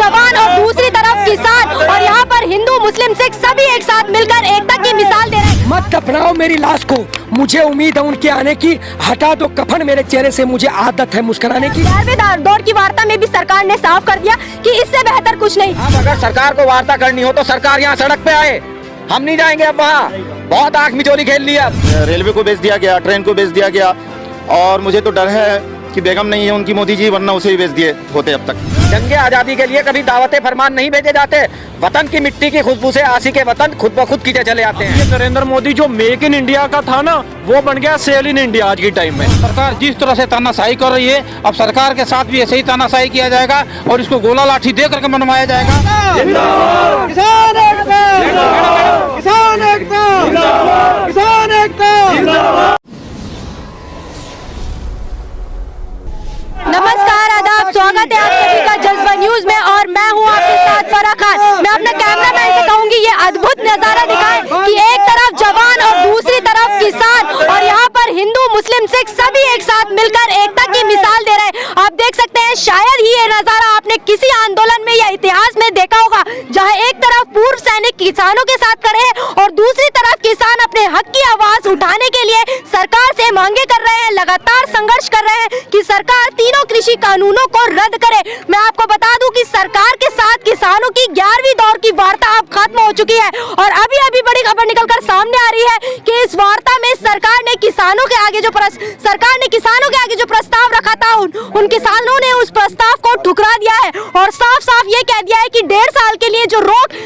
जवान और दूसरी तरफ किसान, और यहाँ पर हिंदू मुस्लिम सिख सभी एक साथ मिलकर एकता की मिसाल दे रहे हैं। मत दफनाओ मेरी लाश को, मुझे उम्मीद है उनके आने की, हटा दो कफन मेरे चेहरे से, मुझे आदत है मुस्कुराने की। 11वें दौर की वार्ता में भी सरकार ने साफ कर दिया कि इससे बेहतर कुछ नहीं। अब अगर सरकार को वार्ता करनी हो तो सरकार यहाँ सड़क पे आए, हम नहीं जाएंगे अब वहाँ। बहुत आंख मिचोली खेल लिया। रेलवे को बेच दिया गया, ट्रेन को बेच दिया गया, और मुझे तो डर है कि बेगम नहीं है उनकी मोदी जी, वरना उसे ही बेच दिए होते अब तक। जंगे आजादी के लिए कभी दावते फरमान नहीं भेजे जाते। वतन की मिट्टी की खुशबू से आशिक वतन खुद ब खुद खींचे चले आते हैं। नरेंद्र मोदी जो मेक इन इंडिया का था ना, वो बन गया सेल इन इंडिया आज की टाइम में। सरकार जिस तरह से तानाशाही कर रही है, अब सरकार के साथ भी ऐसे ही तानाशाही किया जाएगा और इसको गोला लाठी दे करके मनवाया जाएगा। किसान एकता, किसान एकता, किसान एकता। नमस्कार, आदाब, स्वागत है आप सभी का जज्बा न्यूज में, और मैं हूं आपके साथ फराह खान। मैं अपने कैमरामैन से कहूंगी ये अद्भुत नजारा दिखाएं कि एक तरफ जवान और दूसरी तरफ किसान, और यहाँ पर हिंदू मुस्लिम सिख सभी एक साथ मिलकर एकता की मिसाल दे रहे हैं। आप देख सकते हैं, शायद ही ये नजारा आपने किसी आंदोलन में या इतिहास में देखा होगा, जहाँ एक तरफ पूर्व सैनिक किसानों के साथ खड़े हैं और दूसरी तरफ किसान अपने हक की आवाज उठाने के लिए सरकार से मांगे कर रहे हैं, लगातार संघर्ष कर रहे हैं कि सरकार तीनों कृषि कानूनों को रद्द करे। मैं आपको बता दूं कि सरकार के साथ किसानों की 11वीं दौर की वार्ता अब खत्म हो चुकी है, और अभी अभी बड़ी खबर निकलकर सामने आ रही है कि इस वार्ता में सरकार ने किसानों के आगे जो प्रस्ताव रखा था, उन किसानों ने उस प्रस्ताव को ठुकरा दिया है और साफ साफ ये कह दिया है कि 1.5 साल के लिए जो रोक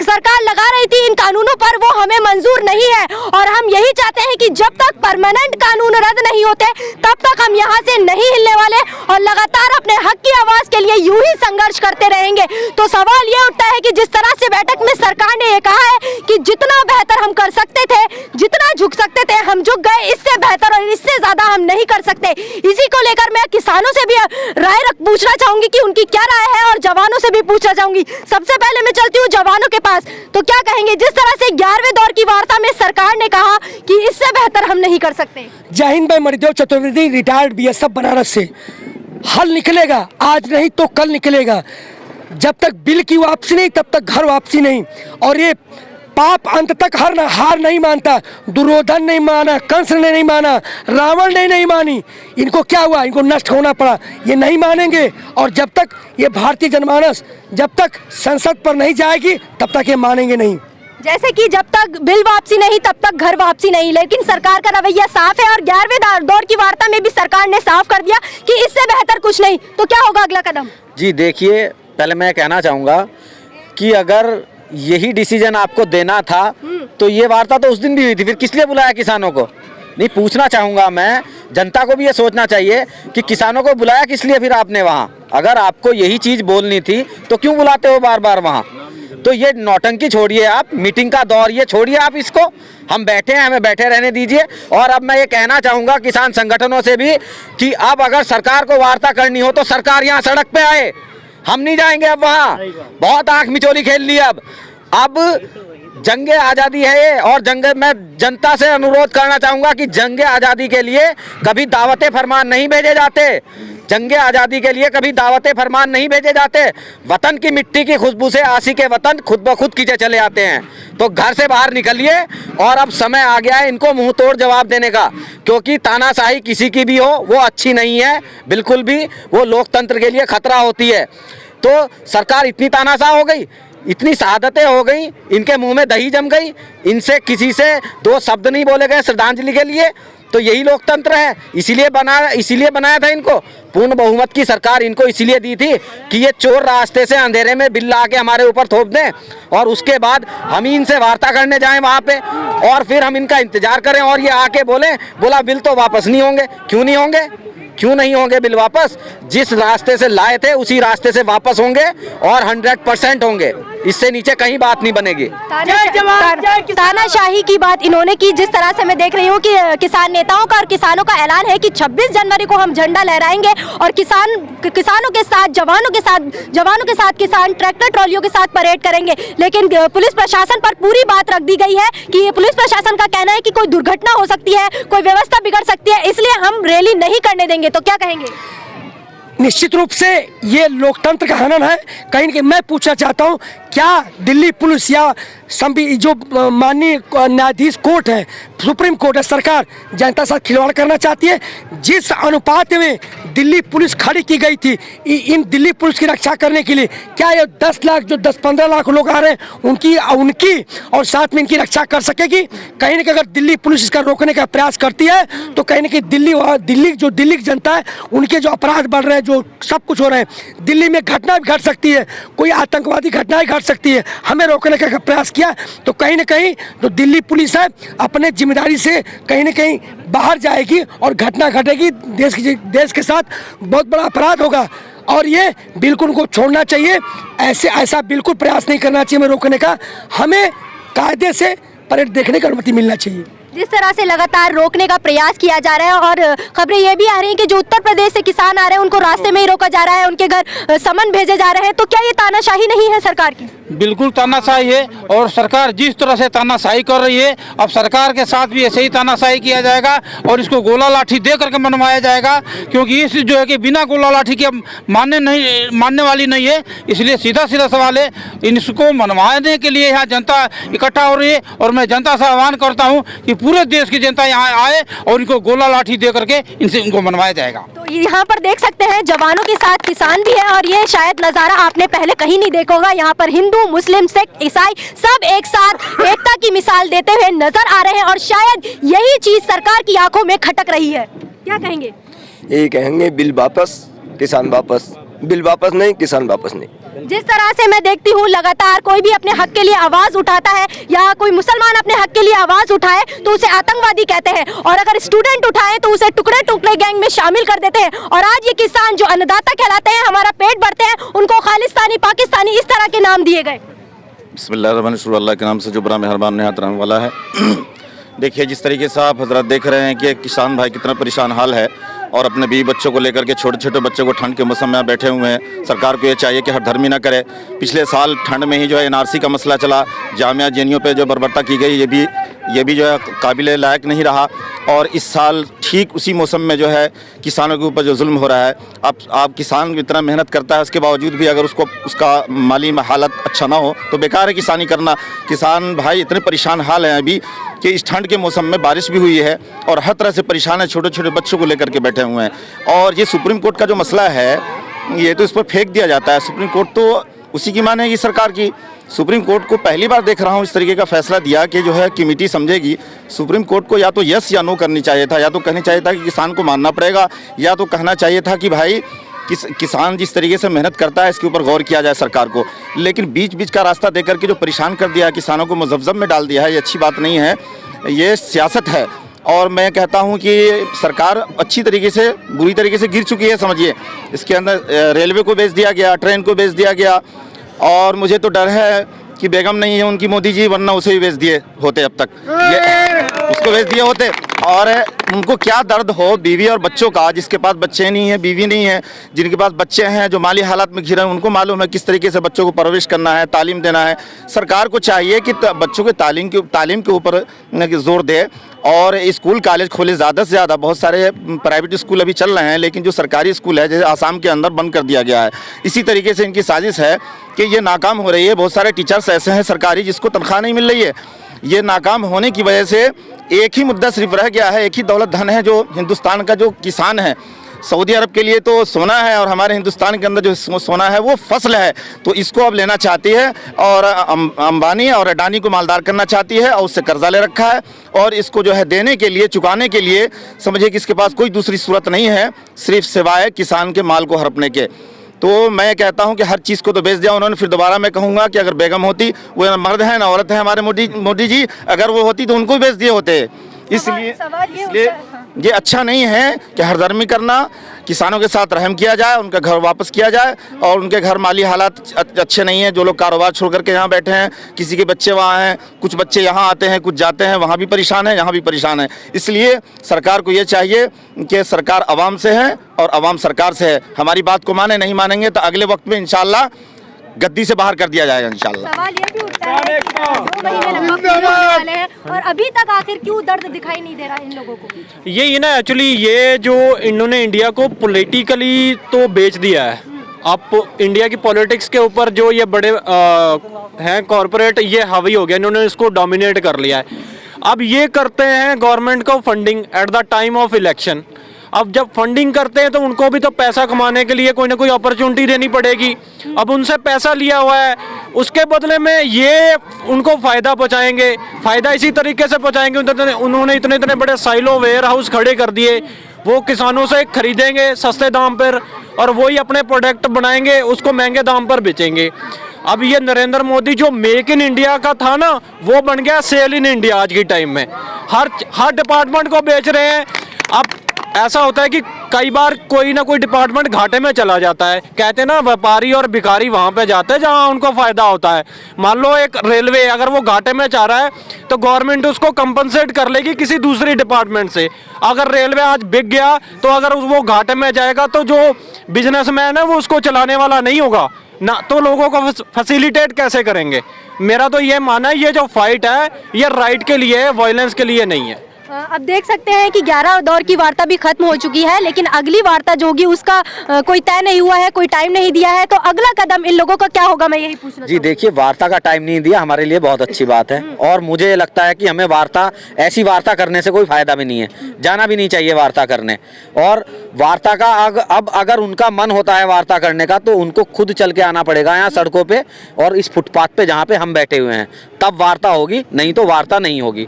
सरकार लगा रही थी इन कानूनों पर, वो हमें मंजूर नहीं है, और हम यही चाहते हैं कि जब तक परमानेंट कानून रद्द नहीं होते तब तक हम यहाँ से नहीं हिलने वाले और लगातार अपने हक की आवाज के लिए यूं ही संघर्ष करते रहेंगे। तो सवाल ये उठता है कि जिस तरह से बैठक में सरकार ने ये कहा है कि जितना बेहतर हम कर सकते थे, जितना झुक सकते थे हम झुक गए, इससे बेहतर और इससे ज्यादा हम नहीं कर सकते। इसी को लेकर मैं किसानों से भी राय पूछना चाहूंगी कि उनकी क्या राय है, और जवानों से भी पूछना चाहूंगी। सबसे पहले मैं चलती हूँ जवानों के पास, तो क्या कहेंगे जिस तरह से 11वें दौर की वार्ता में सरकार ने कहा कि इससे बेहतर हम नहीं कर सकते। जय हिंद, मैं मणिदेव चतुर्वेदी, रिटायर्ड बीएसएफ बनारस से। हल निकलेगा, आज नहीं तो कल निकलेगा। जब तक बिल की वापसी नहीं तब तक घर वापसी नहीं, और ये पाप अंत तक हार नहीं मानता। दुर्योधन नहीं माना, कंस ने नहीं माना, रावण ने नहीं मानी। इनको क्या हुआ? इनको नष्ट होना पड़ा। ये नहीं मानेंगे, और जब तक ये भारतीय जनमानस जब तक संसद पर नहीं जाएगी तब तक ये मानेंगे नहीं। जैसे कि जब तक बिल वापसी नहीं तब तक घर वापसी नहीं, लेकिन सरकार का रवैया साफ है, और 11वें दौर की वार्ता में भी सरकार ने साफ कर दिया कि इससे बेहतर कुछ नहीं। तो क्या होगा अगला कदम? जी देखिए, पहले मैं कहना चाहूँगा कि अगर यही डिसीजन आपको देना था तो ये वार्ता तो उस दिन भी हुई थी, फिर किस लिए बुलाया किसानों को? नहीं, पूछना चाहूँगा मैं, जनता को भी ये सोचना चाहिए कि किसानों को बुलाया किस लिए फिर आपने वहाँ? अगर आपको यही चीज़ बोलनी थी तो क्यों बुलाते हो बार बार वहाँ? तो ये नौटंकी छोड़िए, आप मीटिंग का दौर ये छोड़िए, आप इसको, हम बैठे हैं, हमें बैठे रहने दीजिए। और अब मैं ये कहना चाहूँगा किसान संगठनों से भी कि अब अगर सरकार को वार्ता करनी हो तो सरकार यहाँ सड़क पे आए, हम नहीं जाएंगे अब वहाँ। बहुत आंख मिचोली खेल ली। अब जंगे आज़ादी है ये, और मैं जनता से अनुरोध करना चाहूँगा कि जंगे आज़ादी के लिए कभी दावते फरमान नहीं भेजे जाते। जंगे आज़ादी के लिए कभी दावते फरमान नहीं भेजे जाते। वतन की मिट्टी की खुशबू से आशिक वतन खुद ब खुद खींचे चले आते हैं। तो घर से बाहर निकलिए, और अब समय आ गया है इनको मुंह तोड़ जवाब देने का, क्योंकि तानाशाही किसी की भी हो वो अच्छी नहीं है बिल्कुल भी, वो लोकतंत्र के लिए खतरा होती है। तो सरकार इतनी तानाशाह हो गई, इतनी शहादतें हो गई, इनके मुंह में दही जम गई, इनसे किसी से 2 शब्द नहीं बोले गए श्रद्धांजलि के लिए। तो यही लोकतंत्र है, इसीलिए बनाया था इनको। पूर्ण बहुमत की सरकार इनको इसीलिए दी थी कि ये चोर रास्ते से अंधेरे में बिल ला के हमारे ऊपर थोप दें, और उसके बाद हम ही इनसे वार्ता करने जाएं वहाँ पे, और फिर हम इनका इंतजार करें, और ये आके बोला बिल तो वापस नहीं होंगे। क्यों नहीं होंगे? क्यों नहीं होंगे बिल वापस? जिस रास्ते से लाए थे उसी रास्ते से वापस होंगे, और 100% होंगे। इससे नीचे कहीं बात नहीं बनेगी। तानाशाही की बात इन्होंने की। जिस तरह से मैं देख रही हूँ कि किसान नेताओं का और किसानों का ऐलान है कि 26 जनवरी को हम झंडा लहराएंगे, और किसानों के साथ जवानों के साथ किसान ट्रैक्टर ट्रॉलियों के साथ परेड करेंगे। लेकिन पुलिस प्रशासन पर पूरी बात रख दी गई है कि पुलिस प्रशासन का कहना है कि कोई दुर्घटना हो सकती है, कोई व्यवस्था बिगड़ सकती है, इसलिए हम रैली नहीं करने देंगे। तो क्या कहेंगे? निश्चित रूप से ये लोकतंत्र का हनन है। कहीं न कहीं मैं पूछना चाहता हूँ, क्या दिल्ली पुलिस या जो माननीय न्यायाधीश कोर्ट है, सुप्रीम कोर्ट है, सरकार जनता साथ खिलवाड़ करना चाहती है? जिस अनुपात में दिल्ली पुलिस खड़ी की गई थी इन दिल्ली पुलिस की रक्षा करने के लिए, क्या ये 10 लाख जो 10-15 लाख लोग आ रहे हैं उनकी और साथ में इनकी रक्षा कर सकेगी? कहीं ना कहीं अगर दिल्ली पुलिस इसका रोकने का प्रयास करती है तो कहीं ना कहीं दिल्ली की जनता है उनके जो अपराध बढ़ रहे हैं, जो सब कुछ हो रहे हैं, दिल्ली में घटना भी घट सकती है, कोई आतंकवादी घटनाएं घट सकती है। हमें रोकने का प्रयास किया तो कहीं ना कहीं जो दिल्ली पुलिस है अपने जिम्मेदारी से कहीं ना कहीं बाहर जाएगी और घटना घटेगी, देश के साथ बहुत बड़ा अपराध होगा और ये बिल्कुल उनको छोड़ना चाहिए। ऐसा बिल्कुल प्रयास नहीं करना चाहिए हमें रोकने का। हमें कायदे से परेड देखने की अनुमति मिलना चाहिए। जिस तरह से लगातार रोकने का प्रयास किया जा रहा है और खबरें ये भी आ रही हैं कि जो उत्तर प्रदेश से किसान आ रहे हैं उनको रास्ते में ही रोका जा रहा है, उनके घर समन भेजे जा रहे हैं, तो क्या ये तानाशाही नहीं है सरकार की? बिल्कुल तानाशाही है और सरकार जिस तरह से तानाशाही कर रही है, अब सरकार के साथ भी ऐसे ही तानाशाही किया जाएगा और इसको गोला लाठी दे करके मनवाया जाएगा, क्योंकि इस जो है कि बिना गोला लाठी के मानने वाली नहीं है। इसलिए सीधा सवाल है, इसको मनवाने के लिए यहाँ जनता इकट्ठा हो रही है और मैं जनता से आह्वान करता हूँ कि पूरे देश की जनता यहाँ आए और इनको गोला लाठी दे करके इनको मनवाया जाएगा। तो यहाँ पर देख सकते हैं जवानों के साथ किसान भी है और ये शायद नज़ारा आपने पहले कहीं नहीं देखा होगा। यहाँ पर हिंदू, मुस्लिम, सिख, ईसाई सब एक साथ एकता की मिसाल देते हुए नजर आ रहे हैं और शायद यही चीज सरकार की आंखों में खटक रही है। क्या कहेंगे? यही कहेंगे, बिल वापस, किसान वापस। बिल वापस नहीं, किसान वापस नहीं। जिस तरह से मैं देखती हूँ लगातार कोई भी अपने हक के लिए आवाज उठाता है या कोई मुसलमान अपने हक के लिए आवाज उठाए तो उसे आतंकवादी कहते हैं और अगर स्टूडेंट उठाए तो उसे टुकड़े टुकड़े गैंग में शामिल कर देते हैं। और आज ये किसान जो अन्नदाता कहलाते हैं, हमारा पेट भरते हैं, उनको खालिस्तानी, पाकिस्तानी इस तरह के नाम दिए गए। बिस्मिल्लाहिर्रहमानिर्रहीम, अल्लाह के नाम से जो बड़ा मेहरबान निहायत रहने वाला है। देखिए, जिस तरीके से आप हजरत देख रहे हैं कि किसान भाई कितना परेशान हाल है और अपने बीवी बच्चों को लेकर के, छोटे छोटे बच्चों को ठंड के मौसम में बैठे हुए हैं। सरकार को ये चाहिए कि हठधर्मी ना करे। पिछले साल ठंड में ही जो है NRC का मसला चला, जामिया जेएनयू पे जो बर्बरता की गई, ये भी जो है काबिल लायक नहीं रहा। और इस साल ठीक उसी मौसम में जो है किसानों के ऊपर जो जुल्म हो रहा है। आप किसान इतना मेहनत करता है, उसके बावजूद भी अगर उसका माली हालत अच्छा ना हो तो बेकार है किसानी करना। किसान भाई इतने परेशान हाल हैं अभी कि इस ठंड के मौसम में बारिश भी हुई है और हर तरह से परेशान है, छोटे छोटे बच्चों को लेकर के बैठे हुए हैं। और ये सुप्रीम कोर्ट का जो मसला है, ये तो इस पर फेंक दिया जाता है। सुप्रीम कोर्ट तो उसी की मानेगी सरकार की। सुप्रीम कोर्ट को पहली बार देख रहा हूँ इस तरीके का फैसला दिया कि जो है कमेटी समझेगी। सुप्रीम कोर्ट को या तो यस या नो करनी चाहिए था, या तो कहना चाहिए था कि किसान को मानना पड़ेगा, या तो कहना चाहिए था कि भाई किसान जिस तरीके से मेहनत करता है इसके ऊपर गौर किया जाए सरकार को। लेकिन बीच बीच का रास्ता देकर के जो परेशान कर दिया, किसानों को मुज़ब्ज़ब में डाल दिया है, ये अच्छी बात नहीं है, ये सियासत है। और मैं कहता हूं कि सरकार अच्छी तरीके से, बुरी तरीके से गिर चुकी है, समझिए। इसके अंदर रेलवे को बेच दिया गया, ट्रेन को बेच दिया गया, और मुझे तो डर है कि बेगम नहीं है उनकी मोदी जी, वरना उसे भी बेच दिए होते अब तक, उसको बेच दिए होते। और उनको क्या दर्द हो बीवी और बच्चों का, जिसके पास बच्चे नहीं हैं, बीवी नहीं है, जिनके पास बच्चे हैं, जो माली हालात में घिरे हैं, उनको मालूम है किस तरीके से बच्चों को परवरिश करना है, तालीम देना है। सरकार को चाहिए कि बच्चों के तालीम के ऊपर जोर दे और स्कूल कॉलेज खोले ज़्यादा से ज़्यादा। बहुत सारे प्राइवेट स्कूल अभी चल रहे हैं, लेकिन जो सरकारी स्कूल है जैसे आसाम के अंदर बंद कर दिया गया है। इसी तरीके से इनकी साजिश है कि ये नाकाम हो रही है। बहुत सारे टीचर्स ऐसे हैं सरकारी जिसको तनख्वाह नहीं मिल रही है। ये नाकाम होने की वजह से एक ही मुद्दा सिर्फ रह गया है, एक ही दौलत धन है जो हिंदुस्तान का जो किसान है। सऊदी अरब के लिए तो सोना है और हमारे हिंदुस्तान के अंदर जो सोना है वो फसल है, तो इसको अब लेना चाहती है और अंबानी और अडानी को मालदार करना चाहती है और उससे कर्जा ले रखा है। और इसको जो है देने के लिए, चुकाने के लिए समझिए कि इसके पास कोई दूसरी सूरत नहीं है सिर्फ सिवाय किसान के माल को हड़पने के। तो मैं कहता हूं कि हर चीज़ को तो बेच दिया उन्होंने। फिर दोबारा मैं कहूंगा कि अगर बेगम होती, वो ना मर्द है ना औरत है हमारे मोदी जी, अगर वो होती तो उनको भी बेच दिए होते। इसलिए ये अच्छा नहीं है कि हरदर्मी करना। किसानों के साथ रहम किया जाए, उनका घर वापस किया जाए। और उनके घर माली हालात अच्छे नहीं हैं, जो लोग कारोबार छोड़ करके यहाँ बैठे हैं, किसी के बच्चे वहाँ हैं, कुछ बच्चे यहाँ आते हैं, कुछ जाते हैं, वहाँ भी परेशान है, यहाँ भी परेशान है। इसलिए सरकार को ये चाहिए कि सरकार आवाम से है और आवाम सरकार से है। हमारी बात को माने, नहीं मानेंगे तो अगले वक्त में इंशाअल्लाह गद्दी से बाहर कर दिया जाएगा इंशाल्लाह। सवाल ये भी उठता है कि 2 महीने लगभग पूरे होने वाले हैं और अभी तक आखिर क्यों दर्द दिखाई नहीं दे रहा इन लोगों को? ये ना एक्चुअली ये जो इन्होंने इंडिया को पॉलिटिकली तो बेच दिया है। अब इंडिया की पॉलिटिक्स के ऊपर जो ये बड़े हैं कॉरपोरेट, ये हावी हो गया, इन्होंने इसको डोमिनेट कर लिया है। अब ये करते हैं गवर्नमेंट को funding at the time of election. अब जब फंडिंग करते हैं तो उनको भी तो पैसा कमाने के लिए कोई ना कोई अपॉर्चुनिटी देनी पड़ेगी। अब उनसे पैसा लिया हुआ है, उसके बदले में ये उनको फ़ायदा पहुंचाएंगे। फ़ायदा इसी तरीके से पहुंचाएंगे, उन्होंने इतने इतने बड़े साइलो वेयर हाउस खड़े कर दिए, वो किसानों से खरीदेंगे सस्ते दाम पर और वही अपने प्रोडक्ट बनाएंगे, उसको महंगे दाम पर बेचेंगे। अब ये नरेंद्र मोदी जो मेक इन इंडिया का था ना, वो बन गया सेल इन इंडिया आज की टाइम में। हर डिपार्टमेंट को बेच रहे हैं। अब ऐसा होता है कि कई बार कोई ना कोई डिपार्टमेंट घाटे में चला जाता है। कहते हैं ना, व्यापारी और भिखारी वहाँ पे जाते हैं जहाँ उनको फ़ायदा होता है। मान लो एक रेलवे अगर वो घाटे में जा रहा है तो गवर्नमेंट उसको कंपनसेट कर लेगी किसी दूसरी डिपार्टमेंट से। अगर रेलवे आज बिक गया तो अगर वो घाटे में जाएगा तो जो बिजनेसमैन है वो उसको चलाने वाला नहीं होगा ना, तो लोगों को फैसिलिटेट कैसे करेंगे? मेरा तो ये मानना है ये जो फाइट है ये राइट के लिए है, वायलेंस के लिए नहीं है। अब देख सकते हैं कि 11 दौर की वार्ता भी खत्म हो चुकी है, लेकिन अगली वार्ता जो होगी उसका कोई तय नहीं हुआ है, कोई टाइम नहीं दिया है। तो अगला कदम इन लोगों का क्या होगा, मैं यही पूछना जी। देखिए, वार्ता का टाइम नहीं दिया हमारे लिए बहुत अच्छी बात है और मुझे लगता है कि हमें ऐसी वार्ता करने से कोई फायदा भी नहीं है, जाना भी नहीं चाहिए वार्ता करने। और वार्ता का अब अगर उनका मन होता है वार्ता करने का तो उनको खुद चल के आना पड़ेगा यहाँ सड़कों पे और इस फुटपाथ पे जहाँ पे हम बैठे हुए हैं, तब वार्ता होगी, नहीं तो वार्ता नहीं होगी।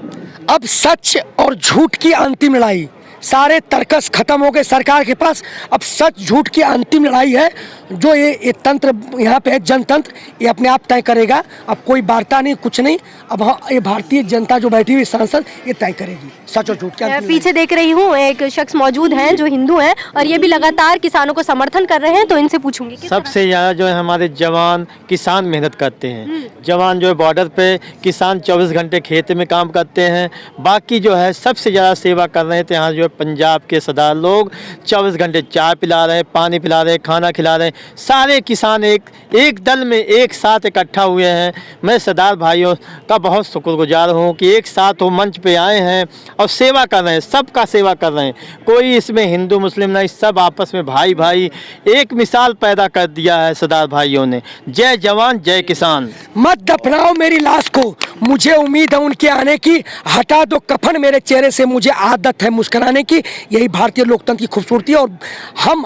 अब सच और झूठ की अंतिम लड़ाई, सारे तर्कस खत्म हो गए सरकार के पास। अब सच झूठ की अंतिम लड़ाई है। जो ये तंत्र यहाँ पे है, जनतंत्र, ये अपने आप तय करेगा। अब कोई वार्ता नहीं, कुछ नहीं। अब हाँ, ये भारतीय जनता जो बैठी हुई सांसद ये तय करेगी सच और झूठ क्या। पीछे देख रही हूँ एक शख्स मौजूद हैं जो हिंदू हैं और ये भी लगातार किसानों को समर्थन कर रहे हैं, तो इनसे पूछूंगी। सबसे ज़्यादा जो है हमारे जवान किसान मेहनत करते हैं। जवान जो है बॉर्डर पे किसान 24 घंटे खेत में काम करते हैं। बाकी जो है सबसे ज़्यादा सेवा कर रहे थे यहाँ जो है पंजाब के सरदार लोग 24 घंटे चाय पिला रहे हैं, पानी पिला रहे हैं, खाना खिला रहे हैं। सारे किसान एक दल में एक साथ इकट्ठा हुए हैं। मैं सरदार भाइयों का बहुत शुक्रगुजार हूँ कि एक साथ वो मंच पे आए हैं और सेवा कर रहे हैं, सबका सेवा कर रहे हैं। कोई इसमें हिंदू मुस्लिम नहीं, सब आपस में भाई भाई एक मिसाल पैदा कर दिया है सरदार भाइयों ने। जय जवान जय किसान। मत दफनाओ मेरी लाश को, मुझे उम्मीद है उनके आने की। हटा दो कफन मेरे चेहरे से, मुझे आदत है मुस्कुराने की। यही भारतीय लोकतंत्र की खूबसूरती है। और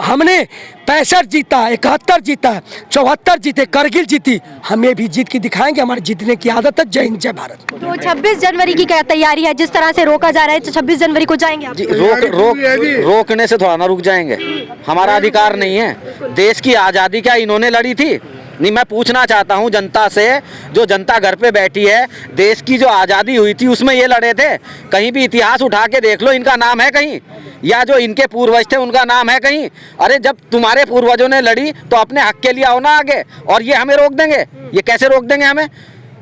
हमने 65 जीता, 71 जीता, 74 जीते, करगिल जीती, हमें भी जीत के दिखाएंगे। हमारे जीतने की आदत है। जय हिंद जय भारत। तो 26 जनवरी की क्या तैयारी है? जिस तरह से रोका जा रहा है, तो 26 जनवरी को जाएंगे आप? रोकने से थोड़ा ना रुक जाएंगे, हमारा अधिकार नहीं है। देश की आज़ादी क्या इन्होंने लड़ी थी? नहीं, मैं पूछना चाहता हूं जनता से, जो जनता घर पे बैठी है, देश की जो आज़ादी हुई थी उसमें ये लड़े थे? कहीं भी इतिहास उठा के देख लो, इनका नाम है कहीं? या जो इनके पूर्वज थे उनका नाम है कहीं? अरे जब तुम्हारे पूर्वजों ने लड़ी तो अपने हक के लिए आओ ना आगे। और ये हमें रोक देंगे? ये कैसे रोक देंगे हमें?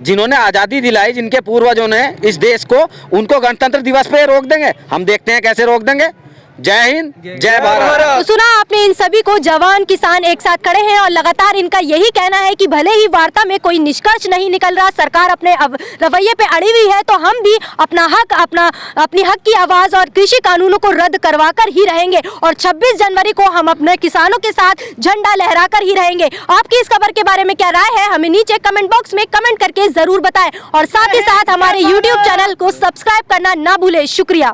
जिन्होंने आज़ादी दिलाई, जिनके पूर्वजों ने इस देश को, उनको गणतंत्र दिवस पे रोक देंगे? हम देखते हैं कैसे रोक देंगे। जय हिंद जय भारत। तो सुना आपने इन सभी को, जवान किसान एक साथ खड़े हैं और लगातार इनका यही कहना है कि भले ही वार्ता में कोई निष्कर्ष नहीं निकल रहा, सरकार अपने रवैये पे अड़ी हुई है, तो हम भी अपनी हक की आवाज और कृषि कानूनों को रद्द करवा कर ही रहेंगे। और 26 जनवरी को हम अपने किसानों के साथ झंडा लहरा कर ही रहेंगे। आपकी इस खबर के बारे में क्या राय है, हमें नीचे कमेंट बॉक्स में कमेंट करके जरूर बताएं और साथ ही साथ हमारे YouTube चैनल को सब्सक्राइब करना ना भूलें। शुक्रिया।